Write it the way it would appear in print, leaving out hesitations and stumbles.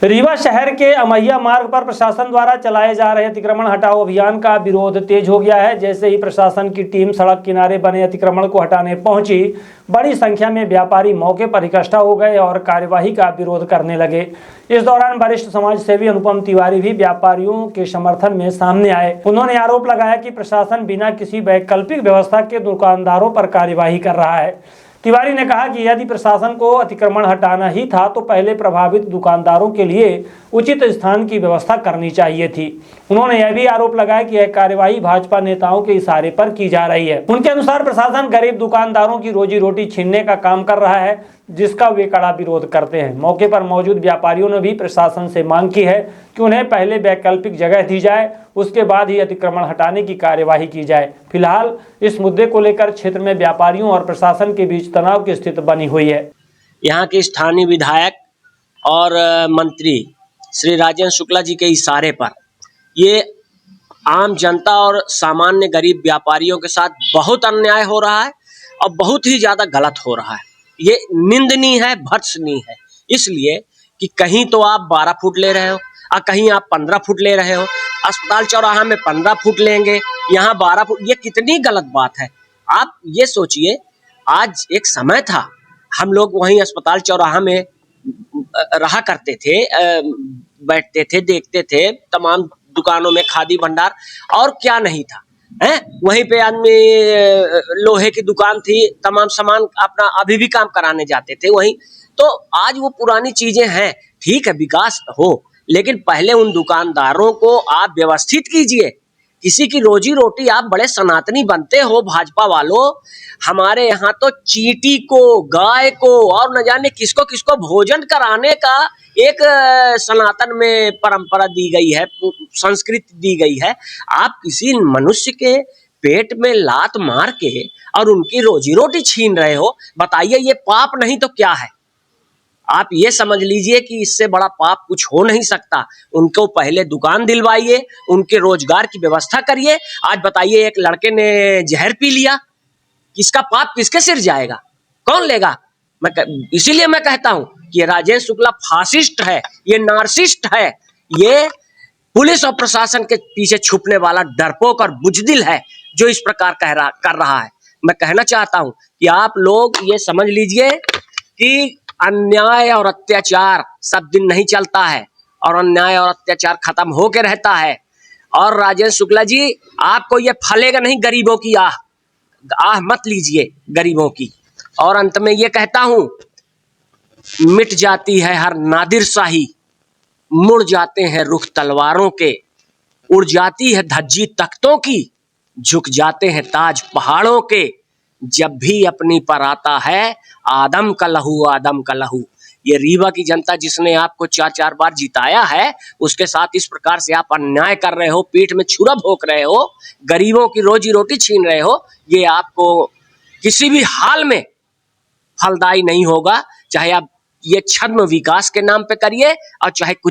रीवा शहर के अमैया मार्ग पर प्रशासन द्वारा चलाए जा रहे अतिक्रमण हटाओ अभियान का विरोध तेज हो गया है। जैसे ही प्रशासन की टीम सड़क किनारे बने अतिक्रमण को हटाने पहुंची, बड़ी संख्या में व्यापारी मौके पर इकट्ठा हो गए और कार्यवाही का विरोध करने लगे। इस दौरान वरिष्ठ समाज सेवी अनुपम तिवारी भी व्यापारियों के समर्थन में सामने आए। उन्होंने आरोप लगाया कि प्रशासन बिना किसी वैकल्पिक व्यवस्था के दुकानदारों पर कार्यवाही कर रहा है। तिवारी ने कहा कि यदि प्रशासन को अतिक्रमण हटाना ही था तो पहले प्रभावित दुकानदारों के लिए उचित स्थान की व्यवस्था करनी चाहिए थी। उन्होंने यह भी आरोप लगाया कि यह कार्यवाही भाजपा नेताओं के इशारे पर की जा रही है। उनके अनुसार प्रशासन गरीब दुकानदारों की रोजी रोटी छीनने का काम कर रहा है, जिसका वे कड़ा विरोध करते हैं। मौके पर मौजूद व्यापारियों ने भी प्रशासन से मांग की है कि उन्हें पहले वैकल्पिक जगह दी जाए, उसके बाद ही अतिक्रमण हटाने की कार्यवाही की जाए। फिलहाल इस मुद्दे को लेकर क्षेत्र में व्यापारियों और प्रशासन के बीच तनाव की स्थिति बनी हुई है। यहाँ के स्थानीय विधायक और मंत्री श्री राजेंद्र शुक्ला जी के इशारे पर ये आम जनता और सामान्य गरीब व्यापारियों के साथ बहुत अन्याय हो रहा है और बहुत ही ज्यादा गलत हो रहा है। ये निंदनीय है, भर्त्सनीय है। इसलिए कि कहीं तो आप 12 फुट ले रहे हो और कहीं आप 15 फुट ले रहे हो। अस्पताल चौराहा में 15 फुट लेंगे, यहाँ 12 फुट। ये कितनी गलत बात है। आप ये सोचिए, आज एक समय था हम लोग वहीं अस्पताल चौराहा में रहा करते थे, बैठते थे, देखते थे तमाम दुकानों में खादी भंडार और क्या नहीं था है। वहीं पे आदमी लोहे की दुकान थी, तमाम सामान अपना अभी भी काम कराने जाते थे वहीं। तो आज वो पुरानी चीजें हैं, ठीक है, विकास हो, लेकिन पहले उन दुकानदारों को आप व्यवस्थित कीजिए। किसी की रोजी रोटी, आप बड़े सनातनी बनते हो भाजपा वालों। हमारे यहाँ तो चींटी को, गाय को और न जाने किसको किसको भोजन कराने का एक सनातन में परंपरा दी गई है, संस्कृति दी गई है। आप किसी मनुष्य के पेट में लात मार के और उनकी रोजी रोटी छीन रहे हो, बताइए ये पाप नहीं तो क्या है। आप ये समझ लीजिए कि इससे बड़ा पाप कुछ हो नहीं सकता। उनको पहले दुकान दिलवाइए, उनके रोजगार की व्यवस्था करिए। आज बताइए, एक लड़के ने जहर पी लिया, किसका पाप किसके सिर जाएगा, कौन लेगा। इसीलिए मैं कहता हूं कि ये राजेंद्र शुक्ला फासिस्ट है, ये नार्सिस्ट है, ये पुलिस और प्रशासन के पीछे छुपने वाला डरपोक और बुजदिल है जो इस प्रकार कर रहा है। मैं कहना चाहता हूं कि आप लोग ये समझ लीजिए कि अन्याय और अत्याचार सब दिन नहीं चलता है और अन्याय और अत्याचार खत्म होके रहता है। और राजेंद्र शुक्ला जी, आपको ये फलेगा नहीं गरीबों की आह मत लीजिए गरीबों की। और अंत में ये कहता हूं, मिट जाती है हर नादिर शाही, मुड़ जाते हैं रुख तलवारों के, उड़ जाती है धज्जी तख्तों की, झुक जाते हैं ताज पहाड़ों के, जब भी अपनी पर आता है आदम का लहू, आदम का लहू। ये रीवा की जनता जिसने आपको 4-4 बार जिताया है, उसके साथ इस प्रकार से आप अन्याय कर रहे हो, पीठ में छुरा भोंक रहे हो, गरीबों की रोजी रोटी छीन रहे हो, ये आपको किसी भी हाल में फलदायी नहीं होगा। चाहे आप ये छद्म विकास के नाम पे करिए और चाहे कुछ